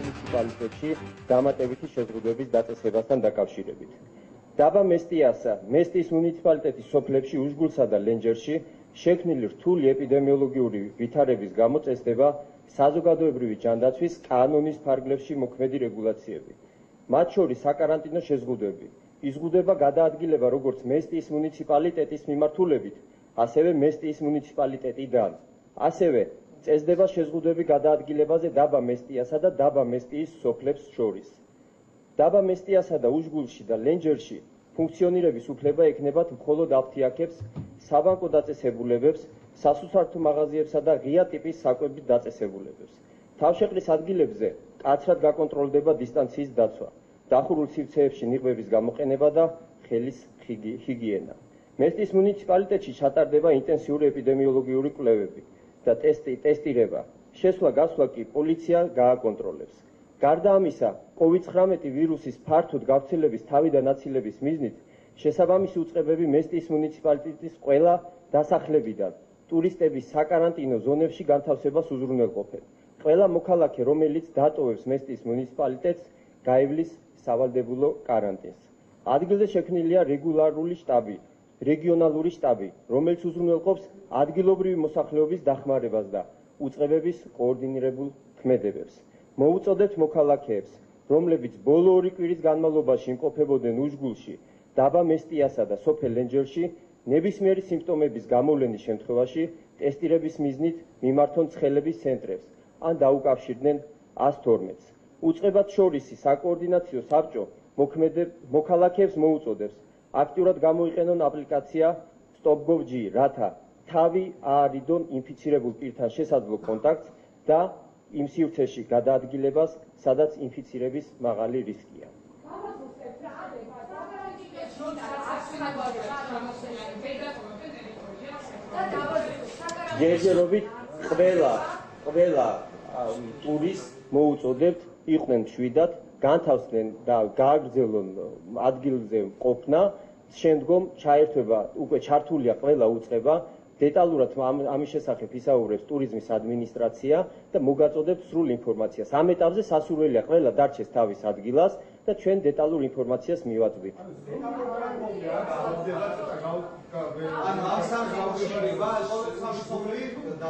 მუნიციპალიტეტში დამატებითი შეზღუდვების დაწესებასთან დაკავშირებით. დაბა მესტიის მუნიციპალიტეტის სოფლებში უშგულსა და ლენჯერში შექმნილი რთული ეპიდემიოლოგიური ვითარების გამო წესდება საზოგადოებრივი ჯანდაცვის კანონის ფარგლებში მოქმედი რეგულაციები. მათ შორის საკარანტინო შეზღუდვები იზღუდება გადაადგილება როგორც მესტიის მუნიციპალიტეტის მიმართულებით, ასევე მესტიის მუნიციპალიტეტიდან. ასევე წესდება შეზღუდვები გადაადგილებაზე დაბა მესტიასა და დაბა მესტიის სოფლებს შორის. დაბა მესტიასა და უშგულში და ლენჯერში ფუნქციონირების უფლება ექნებათ მხოლოდ აფთიაქებს, საბანკო დაწესებულებებს, სასუსართო მაღაზიებსა და ღია ტიპის საკვების დაწესებულებებს. თავშეყრის ადგილებზე მკაცრად გაკონტროლდება დისტანციის დაცვა, დახურულ სივრცეებში ნიღბების გამოყენება და ხელის ჰიგიენა. მესტიის მუნიციპალიტეტში ჩატარდება ინტენსიური ეპიდემიოლოგიური კვლევები და ტესტირება. შესვლა-გასვლა კი პოლიცია გააკონტროლებს. გარდა ამისა, COVID-19 ვირუსის ფართოდ გავრცელების თავიდან აცილების მიზნით შესაბამისი უწყებები მესტიის მუნიციპალიტეტის ყველა დასახლებიდან ტურისტების საკარანტინო ზონებში განთავსებას უზრუნველყოფენ. ყველა მოქალაქე, რომელიც დატოვებს მესტიის მუნიციპალიტეტს, გაივლის სავალდებულო კარანტინს. ადგილზე შექმნილია რეგიონალური შტაბი, რომელიც უზრუნველყოფს ადგილობრივი მოსახლეობის დახმარებას და უწყებების კოორდინირებულ ქმედებებს. მოუწოდებთ მოქალაქეებს, რომლებიც ბოლო 2 კვირის განმავლობაში იმყოფებოდნენ უშგულში, დაბა მესტიასა და სოფელ ლენჯერში, ნებისმიერი სიმპტომების გამოვლენის შემთხვევაში ტესტირების მიზნით მიმართონ ცხელების ცენტრებს ან დაუკავშირდნენ 112-ს. უწყებად შორისი საკოორდინაციო საბჭო მოქალაქეებს მოუწოდებს აქტიურად გამოიყენონ აპლიკაცია StopGov-G, რათა თავი აარიდონ ინფიცირებულ პირთან შესაძლო კონტაქტს და იმ სივრცეში გადაადგილებას, სადაც ინფიცირების მაღალი რისკია. ჯერჯერობით ყველა ტურისტს მოუწოდებთ იყვნენ მშვიდად, განთავსდნენ და გააგრძელონ ადგილზე ყოფნა, შემდგომ ჩაერთვება, უკვე ჩართულია ყველა უწყება, დეტალურად ამის შესახებ ისაუბრებს ტურიზმის ადმინისტრაცია და მოგაწოდებთ სრულ ინფორმაციას. ამ ეტაპზე სასურველია ყველა დარჩეს თავის ადგილას და ჩვენ დეტალურ ინფორმაციას მივაწვდით.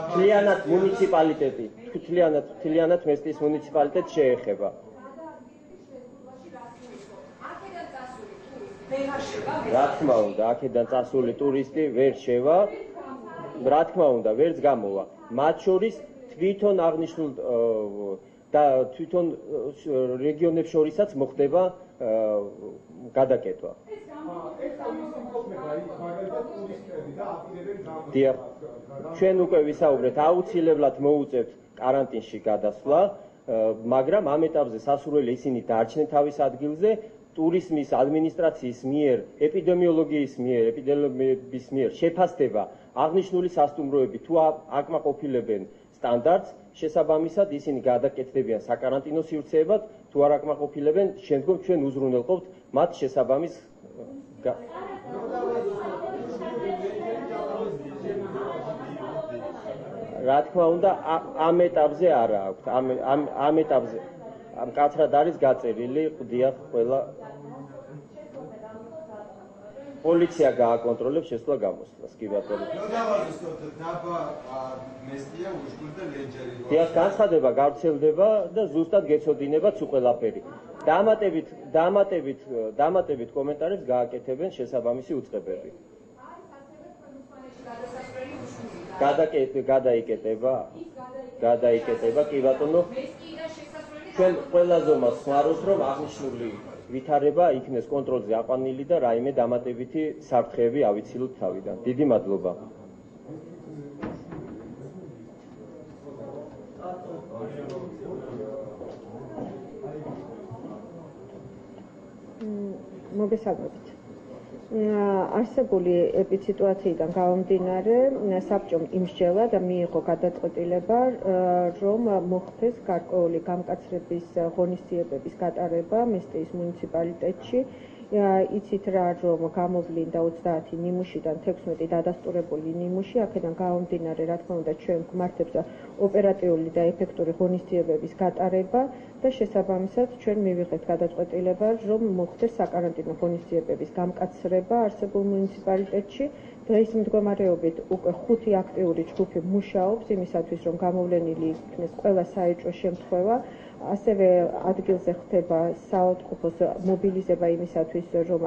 მთლიანად მუნიციპალიტეტი, მთლიანად მესტიის მუნიციპალიტეტს შეეხება. რა თქმა უნდა, აქედან წასული ტურისტი ვერ შევა, რა თქმა უნდა, ვერც გამოვა. მათ შორის თვითონ აღნიშნულ და თვითონ რეგიონებს შორისაც მოხდება გადაკეთვა. დიახ, ჩვენ უკვე ვისაუბრეთ, აუცილებლად მოუწევთ კარანტინში გადასვლა, მაგრამ ამ ეტაპზე სასურველი ისინი დარჩნენ თავის ადგილზე. ტურიზმის ადმინისტრაციის მიერ, ეპიდემიოლოგიის მიერ შეფასდება აღნიშნული სასტუმროები თუ აკმაყოფილებენ სტანდარტს, შესაბამისად ისინი გადაკეთდებიან საკარანტინო სივრცეებად, თუ არ აკმაყოფილებენ, შემდგომ ჩვენ უზრუნველყოფთ მათ შესაბამის რა თქმა უნდა, ამ ეტაპზე არა აქვთ, ამ ეტაპზე მკაცრად არის გაწერილი, დიახ, ყველა პოლიცია გააკონტროლებს შესვლა-გამოსვლას, კი ბატონო. დიახ, განცხადება გავრცელდება და ზუსტად გეცოდინებაც უყველაფერი. დამატებით კომენტარებს გააკეთებენ შესაბამისი უწყებები. გადაიკეტება, კი ბატონო. ჩვენ ყველაზე მას ხმარობთ, რომ აღნიშნული ვითარება იქნეს კონტროლზე აყვანილი და რაიმე დამატებითი საფრთხეები ავიცილოთ თავიდან. დიდი მადლობა. მოგესალმებით. არსებული ეპიდსიტუაციიდან გამომდინარე, საბჭომ იმსჯელა და მიიღო გადაწყვეტილება, რომ მოხდეს გარკვეული გამკაცრების ღონისძიებების გატარება მესტიის მუნიციპალიტეტში. იცით რა, რომ გამოვლინდა 30 ნიმუშიდან 16 დადასტურებული ნიმუში, აქედან გამომდინარე, რა თქმა უნდა, ჩვენ გვმართებს ოპერატიული და ეფექტური ღონისძიებების გატარება და შესაბამისად ჩვენ მივიღეთ გადაწყვეტილება, რომ მოხდეს საკარანტინო ღონისძიებების გამკაცრება არსებულ მუნიციპალიტეტში. დღის მდგომარეობით უკვე 5 აქტიური ჯგუფი მუშაობს იმისათვის, რომ გამოვლენილი იქნეს ყველა საეჭვო შემთხვევა. ასევე ადგილზე ხდება საავადმყოფოს მობილიზება იმისათვის, რომ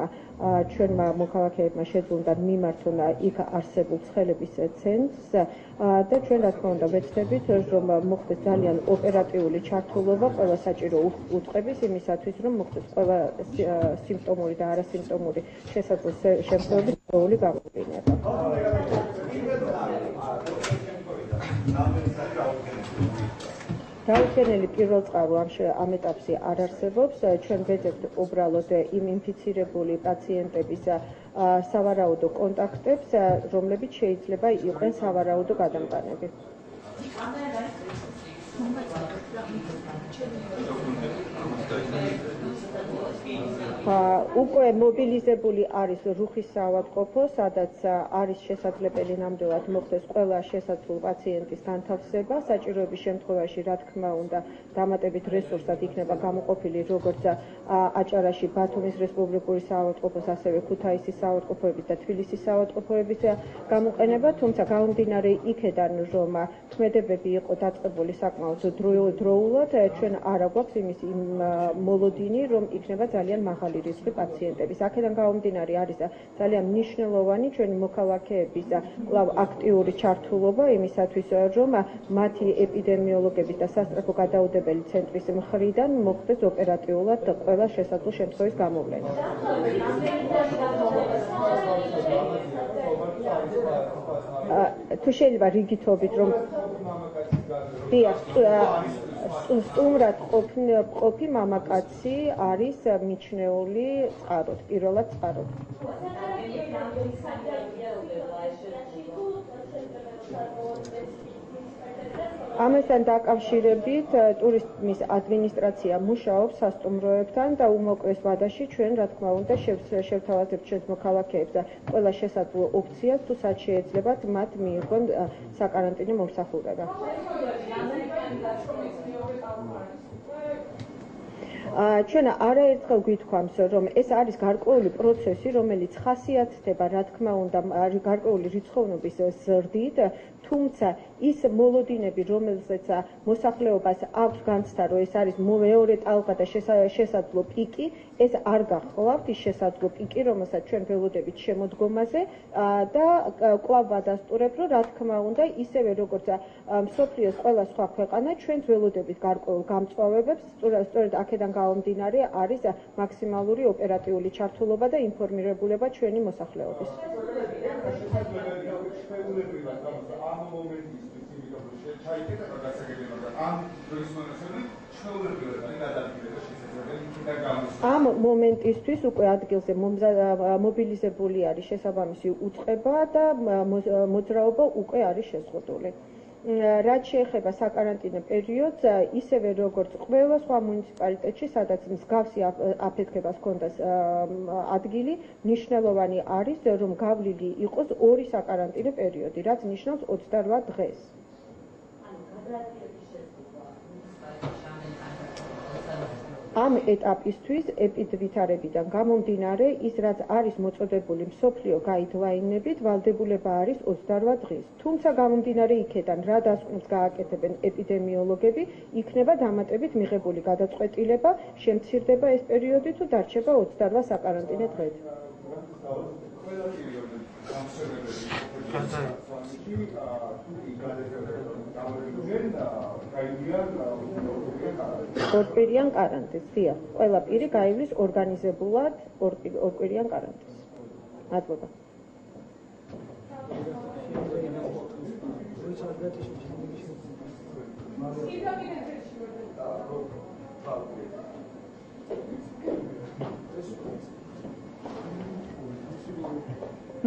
ჩვენმა მოქალაქეებმა შეძლონ მიმართონ იქ არსებულ ცხელების ცენტრს და ჩვენ რა თქმა უნდა ვეცდებით, რომ მოხდეს ძალიან ოპერატიული ჩართულობა ყველა საჭირო უწყების იმისათვის, რომ მოხდეს ყველა სიმპტომური და არასიმპტომური შესაძლო შემთხვევების დროული გამოფინება. დაუდგენელი პირველ წყარო ამ ეტაპზე არ არსებობს. ჩვენ ვეძებთ უბრალოდ იმ ინფიცირებული პაციენტების სავარაუდო კონტაქტებს, რომლებიც შეიძლება იყვნენ სავარაუდო გადამტანები. უკვე მობილიზებული არის რუხის საავადმყოფო, სადაც არის შესაძლებელი ნამდვილად მოხდეს ყველა შესაძლო პაციენტის განთავსება. საჭიროების შემთხვევაში, რა თქმა უნდა, დამატებით რესურსად იქნება გამოყოფილი როგორც აჭარაში ბათუმის რესპუბლიკური საავადმყოფოს, ასევე ქუთაისის საავადმყოფოების და თბილისის საავადმყოფოების გამოყენება, თუმცა გამომდინარე იქედან, რომ ქმედებები იყო დაწყებული საკმაოდ დროულად, ჩვენ არ აგვაქვს იმის მოლოდინი, რომ იქნება ძალიან მაღალი რისკი პაციენტების. აქედან გამომდინარე არის ძალიან მნიშვნელოვანი ჩვენი მოქალაქეების კვლავ აქტიური ჩართულობა იმისათვის, რომ მათი ეპიდემიოლოგების და სასწრაფო გადაუდებელი ცენტრის მხრიდან მოხდეს ოპერატიულად ყველა შესაძლო შემთხვევის გამოვლენა. თუ შეიძლება რიგითობით რომ სტუმრად ყოფი მამაკაცი არის მიჩნეული წყაროდ, პირველად წყაროდ. ამასთან დაკავშირებით ტურიზმის ადმინისტრაცია მუშაობს სასტუმროებთან და უმოკლეს ვადაში ჩვენ რა თქმა უნდა შევთავაზებთ ჩვენს მოქალაქეებს და ყველა შესაძლო ოფციას თუ სად შეეძლებათ მათ მიიღონ საკარანტინო მომსახურება. ჩვენ არაერთხელ გვითქვამს, რომ ეს არის გარკვეული პროცესი, რომელიც ხასიათდება, რა თქმა უნდა, გარკვეული რიცხოვნობის ზრდით, თუმცა ის მოლოდინები, რომელზეც მოსახლეობას აქვს განცდა, რომ ეს არის მეორე ტალღა და შესაძლო პიკი, ეს არ გახლავთ ის შესაძლო პიკი, რომელსაც ჩვენ ველოდებით შემოდგომაზე და კვლავ ვადასტურებ, რომ რა თქმა უნდა, ისევე როგორც მსოფლიოს ყველა სხვა ქვეყანა, ჩვენ ველოდებით გარკვეულ გამწვავებებს, სწორედ აქედან გამომდინარე არის მაქსიმალური ოპერატიული ჩართულობა და ინფორმირებულება ჩვენი მოსახლეობის. ამ მომენტისთვის უკვე ადგილზე მობილიზებული არის შესაბამისი უწყება და მოძრაობა უკვე არის შეზღუდული. რაც შეეხება საკარანტინო პერიოდს, ისევე როგორც ყველა სხვა მუნიციპალიტეტში, სადაც მსგავსი აფეთქებას ჰქონდას ადგილი, მნიშვნელოვანი არის, რომ გავლილი იყოს 2 საკარანტინო პერიოდი, რაც ნიშნავს 28 დღეს. ამ ეტაპისთვის ეპიდვითარებიდან გამომდინარე, ის რაც არის მოწოდებული მსოფლიო გაიდლაინებით, ვალდებულება არის 28 დღის. თუმცა გამომდინარე იქედან, რა დასკვნებს გააკეთებენ ეპიდემიოლოგები, იქნება დამატებით მიღებული გადაწყვეტილება, შემცირდება ეს პერიოდი თუ დარჩება 28 საკარანტინო დღით. ორკვირიან კარანტინს, დიახ, ყველა პირი გაივლის ორგანიზებულად ორკვირიან კარანტინს. მადლობა.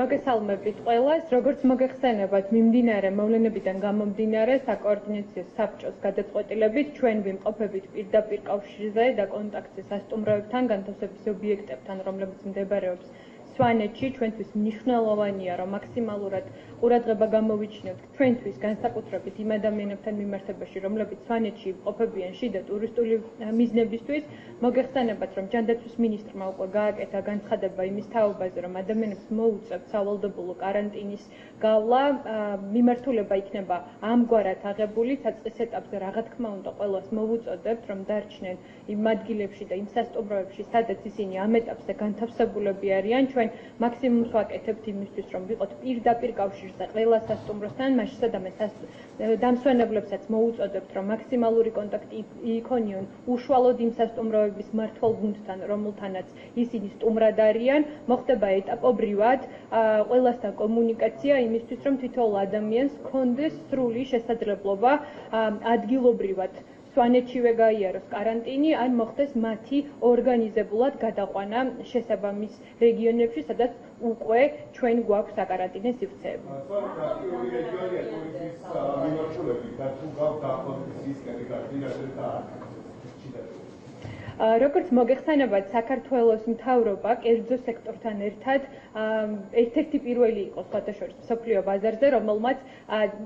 მოგესალმებით ყველას, როგორც მოგეხსენებათ, მიმდინარე მოვლენებიდან გამომდინარე საკოორდინაციო საბჭოს გადაწყვეტილებით ჩვენ ვიმყოფებით პირდაპირ კავშირზე და კონტაქტზე სასტუმროებთან, განთავსების ობიექტებთან, რომლებიც მდებარეობს სვანეთში ჩვენთვის მნიშვნელოვანია, რომ მაქსიმალურად ყურადღება გამოვიჩინოთ ჩვენთვის განსაკუთრებით იმ ადამიანებთან მიმართებაში, რომლებიც სვანეთში ყოფებიან შიდა ტურისტული მიზნებისთვის. მოგეხსენებათ, რომ ჯანდაცვის მინისტრმა უკვე გააკეთა განცხადება იმის თაობაზე, რომ ადამიანებს მოუწევთ სავალდებულო კარანტინის გავლა. მიმართულება იქნება ამგვარად აღებული საწყის ეტაპზე, რა თქმა უნდა, ყველას მოვუწოდებთ, რომ დარჩნენ იმ ადგილებში და იმ სასტუმროებში, სადაც ისინი ამ ეტაპზე განთავსებულები არიან. ჩვენ მაქსიმუმს ვაკეთებთ იმისთვის, რომ ვიყოთ პირდაპირ კავშირზე ყველა სასტუმროსთან, მაშინ სადამე დამსვენებლებსაც მოუწოდებთ, რომ მაქსიმალური კონტაქტი იქონიონ უშუალოდ იმ სასტუმროების მმართველ გუნდთან, რომელთანაც ისინი სტუმრად არიან. მოხდება ეტაპობრივად ყველასთან კომუნიკაცია იმისთვის, რომ თითოეულ ადამიანს ჰქონდეს სრული შესაძლებლობა ადგილობრივად სვანეთშივე გაიაროს კარანტინი, ან მოხდეს მათი ორგანიზებულად გადაყვანა შესაბამის რეგიონებში, სადაც უკვე ჩვენ გვაქვს საკარანტინე სივრცეები. როგორც მოგეხსენებათ, საქართველოს მთავრობა კერძო სექტორთან ერთად ერთ-ერთი პირველი იყო სხვადასხვა მსოფლიო ბაზარზე, რომელმაც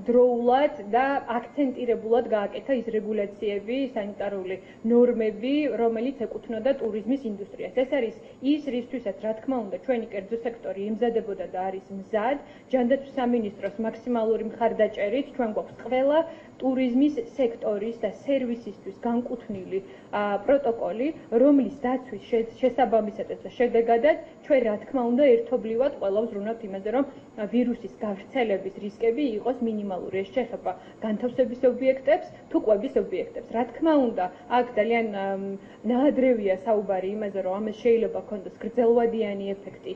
დროულად და აქცენტირებულად გააკეთა ის რეგულაციები, სანიტარული ნორმები, რომელიც ეკუთვნოდა ტურიზმის ინდუსტრიას. ეს არის ის, რისთვისაც, რა თქმა უნდა, ჩვენი კერძო სექტორი იმზადებოდა და არის მზად. ჯანდაცვის სამინისტროს მაქსიმალური მხარდაჭერით ჩვენ გვაქვს ყველა ტურიზმის სექტორის და სერვისისთვის განკუთვნილი პროტოკოლი, რომლის დაცვის შესაბამისად და შედეგადაც ჩვენ რა თქმა უნდა ერთობლივად ყველა ვზრუნავთ იმაზე, რომ ვირუსის გავრცელების რისკები იყოს მინიმალური. ეს შეეხება განთავსების ობიექტებს თუ კვების ობიექტებს. რა თქმა უნდა, აქ ძალიან ნაადრევია საუბარი იმაზე, რომ ამას შეიძლება ჰქონდეს გრძელვადიანი ეფექტი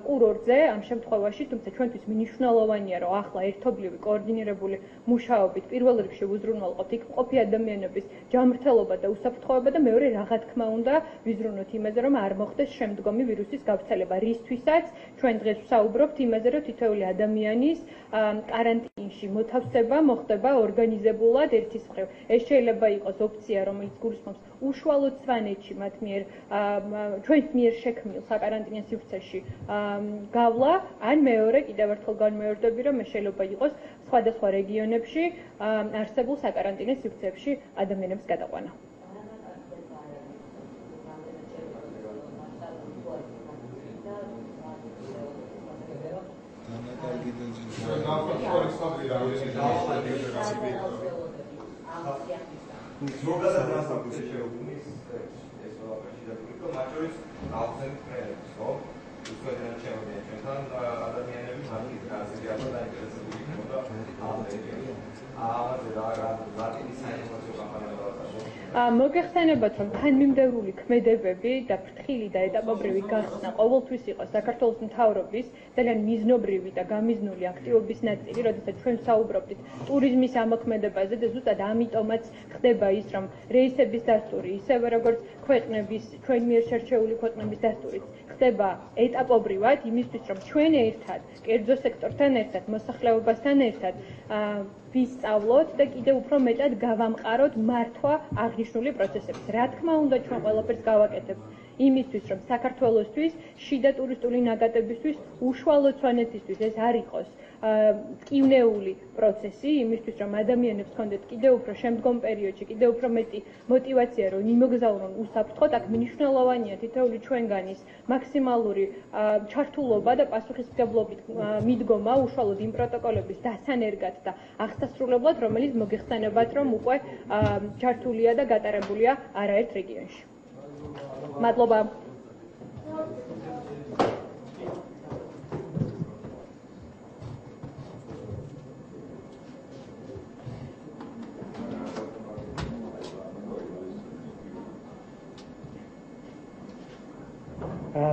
კურორტზე ამ შემთხვევაში, თუმცა ჩვენთვის მნიშვნელოვანია, რომ ახლა ერთობლივი კოორდინირებული მუშაობით პირველ რიგში ვუზრუნველყოფთ იქ მყოფი ადამიანების ჯანმრთელობა და უსაფრთხოება და მეორე რა თქმა უნდა ვიზრუნოთ იმაზე, რომ არ მოხდეს შემდგომი ვირუსის გავრცელება, რისთვისაც ჩვენ დღეს ვსაუბრობთ იმაზე, რომ თითოეული ადამიანის კარანტინში მოთავსება მოხდება ორგანიზებულად ერთის მხრივ. ეს შეიძლება იყოს ოფცია, რომელიც გულისხმობს უშუალოდ სვანეთში მათ მიერ ჩვენს მიერ შექმნილ საკარანტინო სივრცეში გავლა, ან მეორე კიდევ ერთხელ განმეორდები, რომ ეს შეიძლება იყოს სხვადასხვა რეგიონებში არსებულ საკარანტინო სივრცეებში ადამიანებს გადაყვანა. მოგეხსენებათ, რომ თანმიმდევრული ქმედებები და ფრთხილი და ეტაპობრივი გახსნა ყოველთვის იყო საქართველოს მთავრობის ძალიან მიზნობრივი და გამიზნული აქტივობის ნაწილი, როდესაც ჩვენ საუბრობთ ტურიზმის ამოქმედებაზე და ზუსტად ამიტომაც ხდება ის, რომ რეისების დასტური, ისევე როგორც ქვეყნების, ჩვენ მიერ შერჩეული ქვეყნების დასტურიც ხდება ეტაპობრივად იმისთვის, რომ ჩვენ ერთად, კერძო სექტორთან ერთად, მოსახლეობასთან ერთად ვისწავლოთ და კიდევ უფრო მეტად გავამყაროთ მართვა აღნიშნული პროცესების. რა თქმა უნდა, ჩვენ ყველაფერს გავაკეთებთ იმისთვის, რომ საქართველოსთვის, შიდა ტურისტული ნაკადებისთვის, უშუალოდ სვანეთისთვის ეს არ იყოს ტკივნეული პროცესი, იმისთვის, რომ ადამიანებს ჰქონდეთ კიდევ უფრო შემდგომ პერიოდში, კიდევ უფრო მეტი мотивация, რომ იმოგზაურონ უსაფრთხოდ, აქ მნიშვნელოვანია თითოეული ჩვენგანის მაქსიმალური ჩართულობა და პასუხისმგებლობით მიდგომა უშუალოდ იმ პროტოკოლების დასანერგად და აღსასრულებლად, რომელიც მოგეხსენებათ, რომ უკვე ჩართულია და გატარებულია არაერთ რეგიონში. მადლობა.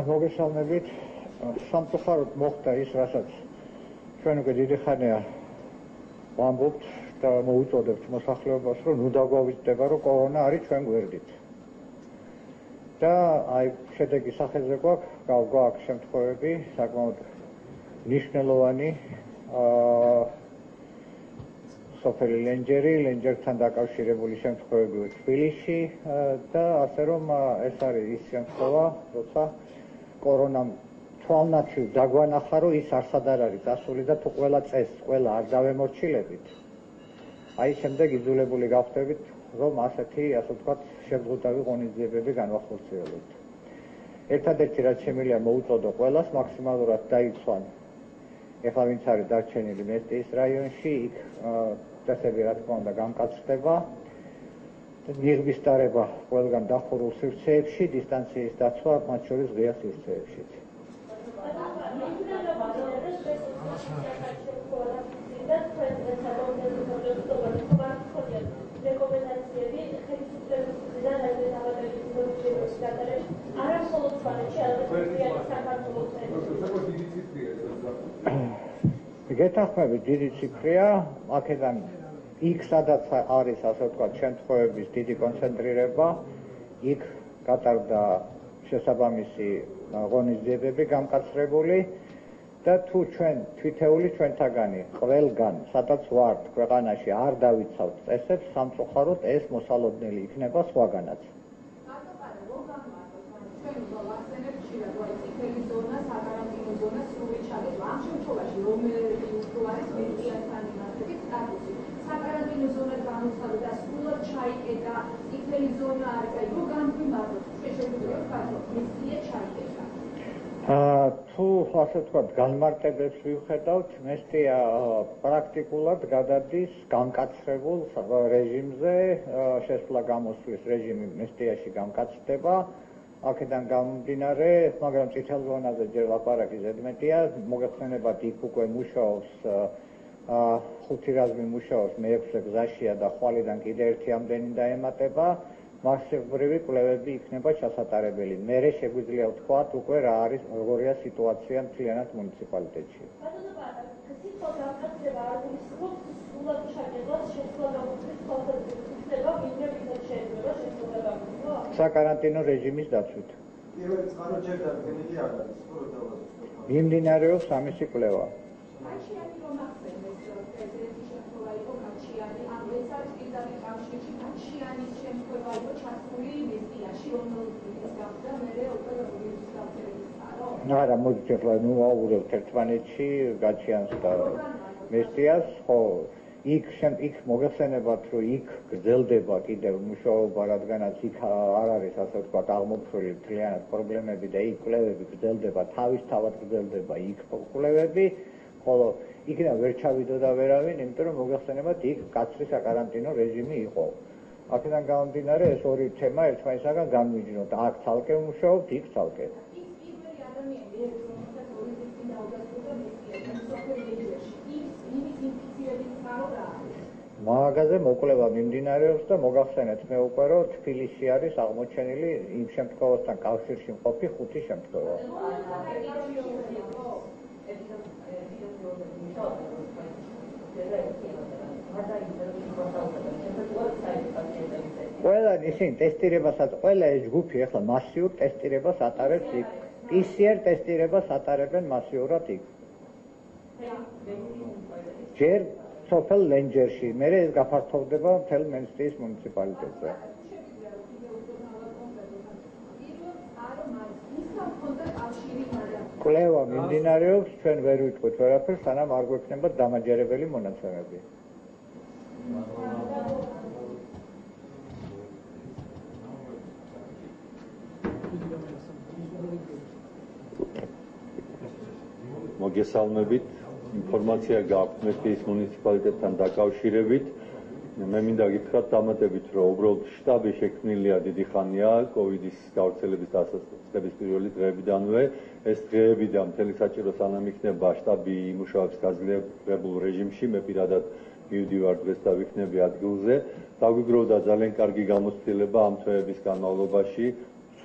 მოგესალმებით. სამწუხაროდ მოხდა ის, რასაც ჩვენ უკვე დიდი ხანია ვამბობთ და მოუწოდებთ მოსახლეობას, რომ ნუ დაგვავიწყდება, რომ კორონა არის ჩვენ გვერდით. და აი შედეგის სახელზე გვაქვს შემთხვევები საკმაოდ მნიშვნელოვანი სოფელი ლენჯერთან დაკავშირებული შემთხვევები თბილისში და ასე რომ ეს არის ის შემთხვევა, როცა კორონამ თვალნათლივ დაგვანახა, რომ ის არსად არ არის დასული და თუ ყველა წესს ყველა არ დავემორჩილებით, აი შემდეგ იძულებული გავხდებით, რომ ასეთი, ასე ვთქვათ, შეზღუდავი ღონისძიებები განვახორციელებთ. ერთადერთი რაც შემიძლია მოუწოდო ყველას მაქსიმალურად დაიცვან ეხლა ვინც არის დარჩენილი მესტიის რაიონში, იქ წესები რა თქმა უნდა გამკაცრდება, ნიღბის დარება ყველგან დახურულ სივრცეებში, დისტანციის დაცვა მათ შორის ღია სივრცეებშიც. გეთახმებით დიდი ციფრია, აქედან იქ სადაც არის ასე ვთქვათ შემთხვევების დიდი კონცენტრირება, იქ გატარდა შესაბამისი ღონისძიებები გამკაცრებული და თუ ჩვენ თვითეული ჩვენთაგანი ყველგან სადაც ვართ ქვეყანაში არ დავიცავთ წესებს, სამწუხაროდ ეს მოსალოდნელი იქნება სხვაგანაც. საკარანტინო ზონა განუცხადა და სრულად ჩაიკეტა, წითელი ზონა არ გაიგო, რომ განვიმაროთ, შეგვიძლია ვთქვათ, მესტია ჩაიკეტა. თუ ასე ვთქვათ, განმარტებებს ვივხედავთ, მესტია პრაქტიკულად გადადის გამკაცრებულ რეჟიმზე, შესვლა-გამოსვლის რეჟიმი მესტიაში გამკაცრდება. აქედან გამომდინარე, მაგრამ წითელ ზონაზე ჯერ ლაპარაკი ზედმეტია, მოგეხსენებათ იქ უკვე მუშაობს ხუთი რაზმი მუშაობს მე-6 გზაშია და ხვალიდან კიდე ერთი ამდენი დაემატება, მასშტაბური კვლევები იქნება ჩასატარებელი. მერე შეგვიძლია ვთქვათ უკვე რა არის, როგორია სიტუაცია მთლიანად მუნიციპალიტეტში. საკარანტინო რეჟიმის დაცვით. მიმდინარეობს ამისი კვლევა. არა, მოდით ახლა ვაუბრებთ ერთმანეთში გაჩიანს და მესტიას, ხო, იქ მოგეხსენებათ, რომ იქ გრძელდება კიდევ მუშაობა, რადგანაც იქ არ არის ასე ვთქვათ აღმოფხვრილი მთლიანად პრობლემები და იქ კვლევები გრძელდება, თავისთავად გრძელდება იქ კვლევები, ხოლო იქიდან ვერ ჩავიდოდა ვერავინ, იმიტომ რომ მოგეხსენებათ, იქ კაცრი საკარანტინო რეჟიმი იყო. აქედან გამომდინარე, ეს ორი თემა ერთმანეთისგან განვიჯნოთ, აქ ცალკე ვმუშაობთ, იქ ცალკე. მაგაზე მოკვლევა მიმდინარეობს და მოგახსენეთ მე უკვე რომ თბილისში არის აღმოჩენილი იმ შემთხვევასთან კავშირში მყოფი 5 შემთხვევა. ყველა ისინი ტესტირებასაც, ყველა ეს ჯგუფი ახლა მასიურ ტესტირებას ატარებს იქ. PCR ტესტირებას ატარებენ მასიურად იქ. ჯერ სოფელ ლენჯერში, მერე ეს გაფართოვდება მთელ მესტიის მუნიციპალიტეტზე. კვლევა მიმდინარეობს, ჩვენ ვერ ვიტყვით ვერაფერს, სანამ არ გვექნება დამაჯერებელი მონაცემები. მოგესალმებით, ინფორმაცია გაქვთ მესტიის მუნიციპალიტეტთან დაკავშირებით. მე მინდა გითხრათ დამატებით, რომ უბრალოდ შტაბი შექმნილია დიდი ხანია კოვიდის გავრცელების დასაწყისების პირველი დღეებიდანვე. ეს დღეები და მთელი საჭირო სანამ იქნება შტაბი იმუშავებს გაძლიერებულ რეჟიმში, მე პირადად მივდივარ დღეს და ვიქნები ადგილზე. დაგვიგროვდა ძალიან კარგი გამოცდილება ამ თვეების განმავლობაში.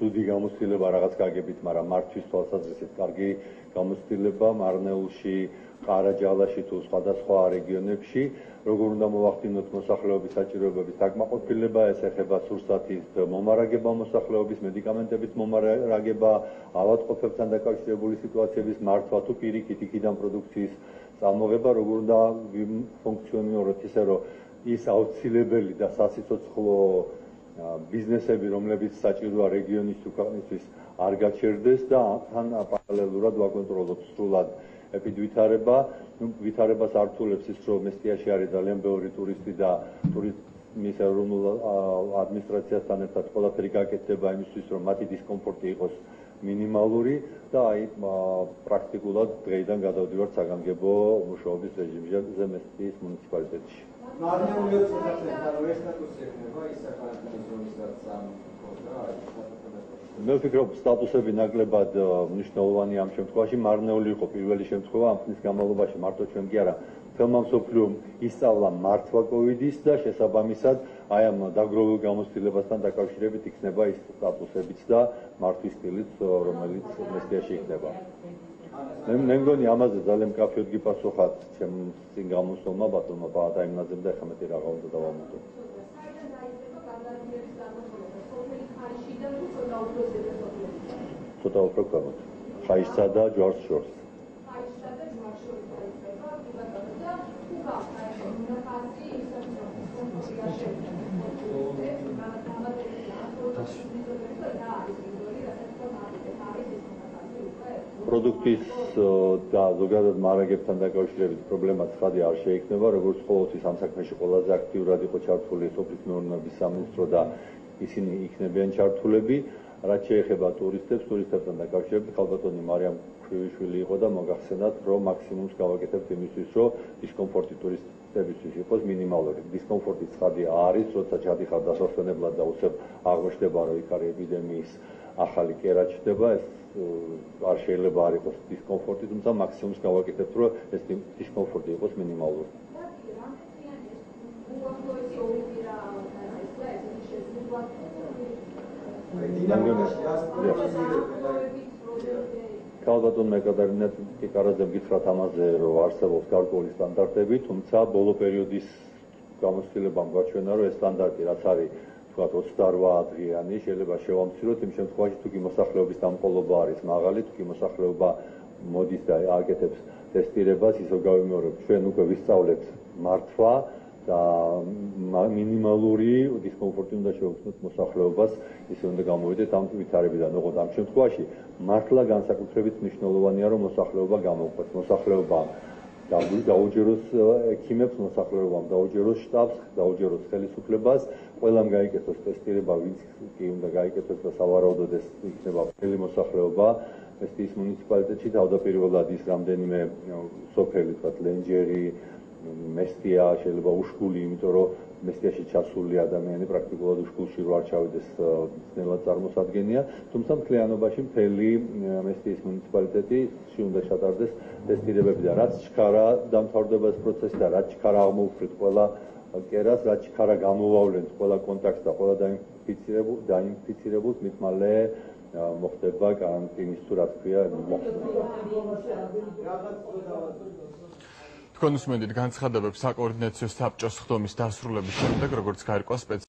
ცუდი გამოცდილება რაღაც გაგებით, მაგრამ მართვის თვალსაზრისით კარგი გამოცდილება მარნეულში, ყარაჯალაში თუ სხვადასხვა რეგიონებში. როგორ უნდა მოვახდინოთ მოსახლეობის საჭიროებების დაკმაყოფილება, ეს ეხება სურსათის მომარაგება, მოსახლეობის მედიკამენტების მომარაგება, ავადმყოფებთან დაკავშირებული სიტუაციების მართვა თუ პირიქით იქიდან პროდუქციის წარმოება, როგორ უნდა ფუნქციონიროთ ისე, რომ ის აუცილებელი და სასიცოცხლო ბიზნესები, რომლებიც საჭიროა რეგიონის თუ ქვეყნისთვის არ გაჩერდეს და თან პარალელურად ვაკონტროლოთ სრულად epidვითარება. ვითარებას ართულებს ის, რომ მესტიაში არის ძალიან ბევრი ტურისტი და ტურიზმის ეროვნულ ადმინისტრაციასთან ერთად ყველაფერი გაკეთდება იმისთვის, რომ მათი დისკომფორტი იყოს მინიმალური და აი პრაქტიკულად დღეიდან გადავდივართ საგანგებო მუშაობის რეჟიმზე მესტიის მუნიციპალიტეტში. მე ვფიქრობ, სტატუსები ნაკლებად მნიშვნელოვანი ამ შემთხვევაში. მარნეული იყო პირველი შემთხვევა ამ ხნის განმავლობაში, მარტო ჩვენ კი არა, მთელმა მსოფლიომ ისწავლა მართვა კოვიდის და შესაბამისად აი ამ დაგროვილ გამოცდილებასთან დაკავშირებით იქნება ის სტატუსებიც და მართვის სტილიც, რომელიც მესტიაში იქნება. მე მგონი ამაზე ძალიან მკაფიოდ გიპასუხათ ჩემ წინ გამოსულმა ბატონმა ბაადაიმნაძემ და ეხლა მეტი რაღა უნდა დავამატო. ცოტა უფრო ქვემოთ. ხაიშსა და ჯვარს შორს. პროდუქტის და ზოგადად მარაგებთან დაკავშირებით პრობლემა ცხადი არ შეიქმნება, როგორც ყოველთვის ამ საქმეში ყველაზე აქტიურად იყო ჩართული სოფლის მეურნეობის სამინისტრო და ისინი იქნებიან ჩართულები. რაც შეეხება ტურისტებთან დაკავშირებით, ხალბატონი მარიამ ქვრივიშვილი იყო და მოგახსენათ, რომ მაქსიმუმს გავაკეთებთ იმისთვის, რომ დისკომფორტი ტურისტებისთვის იყოს მინიმალური. დისკომფორტი ცხადი არის, როცა ჩადიხარ დასასვენებლად და უცებ აღმოჩნდება, რომ იქ არის ეპიდემიის ახალი კერა ჩნდება, ეს არ შეიძლება არ იყოს დისკომფორტი, თუმცა მაქსიმუმს გავაკეთებთ, რომ ეს დისკომფორტი იყოს მინიმალური. ქალბატონმა ეკატერინა ტიკარაძემ გითხრათ ამაზე, რომ არსებობს გარკვეული სტანდარტები, თუმცა ბოლო პერიოდის გამოცდილებამ გვაჩვენა, რომ ეს სტანდარტი რაც არის თქვათ 28 დღიანი შეიძლება შევამციროთ იმ შემთხვევაში, თუ კი მოსახლეობის დამყოლობა არის მაღალი, თუ კი მოსახლეობა მოდის და აკეთებს ტესტირებას, ისევ გავიმეორებ, ჩვენ უკვე ვისწავლეთ მართვა და მინიმალური დისკომფორტი უნდა შევუქმნოთ მოსახლეობას, ისე უნდა გამოვიდეთ ამ ვითარებიდან. ოღონდ ამ შემთხვევაში მართლა განსაკუთრებით მნიშვნელოვანია, რომ მოსახლეობა გამოვყვეთ. მოსახლეობა დაუჯეროს ექიმებს, მოსახლეობამ დაუჯეროს შტაბს, დაუჯეროს ხელისუფლებას, ყველამ გაიკეთოს ტესტირება, ვინც კი უნდა გაიკეთოს და სავარაუდოდ ეს იქნება მთელი მოსახლეობა. მესტიის მუნიციპალიტეტში თავდაპირველად ის რამდენიმე სოფელი, თქვათ ლენჯერი, მესტია შეიძლება უშკული, იმიტომ რომ მესტიაში ჩასული ადამიანი პრაქტიკულად უშკულში რო არ ჩავიდეს ძნელად წარმოსადგენია, თუმცა მთლიანობაში მთელი მესტიის მუნიციპალიტეტში უნდა ჩატარდეს ტესტირებები და რაც ჩქარა დამთავრდება ეს პროცესი და რაც ჩქარა აღმოუხვრით ყველა კერას, რაც ჩქარა გამოვავლენთ ყველა კონტაქტს და ყველა დაინფიცირებულს, მით მალე მოხდება კარანტინის თუ რა თქვია მოხდება. თქვენ უსმენთ განცხადებებს საკოორდინაციო საბჭოს ხდომის დასრულების შემდეგ, როგორც გაირკვა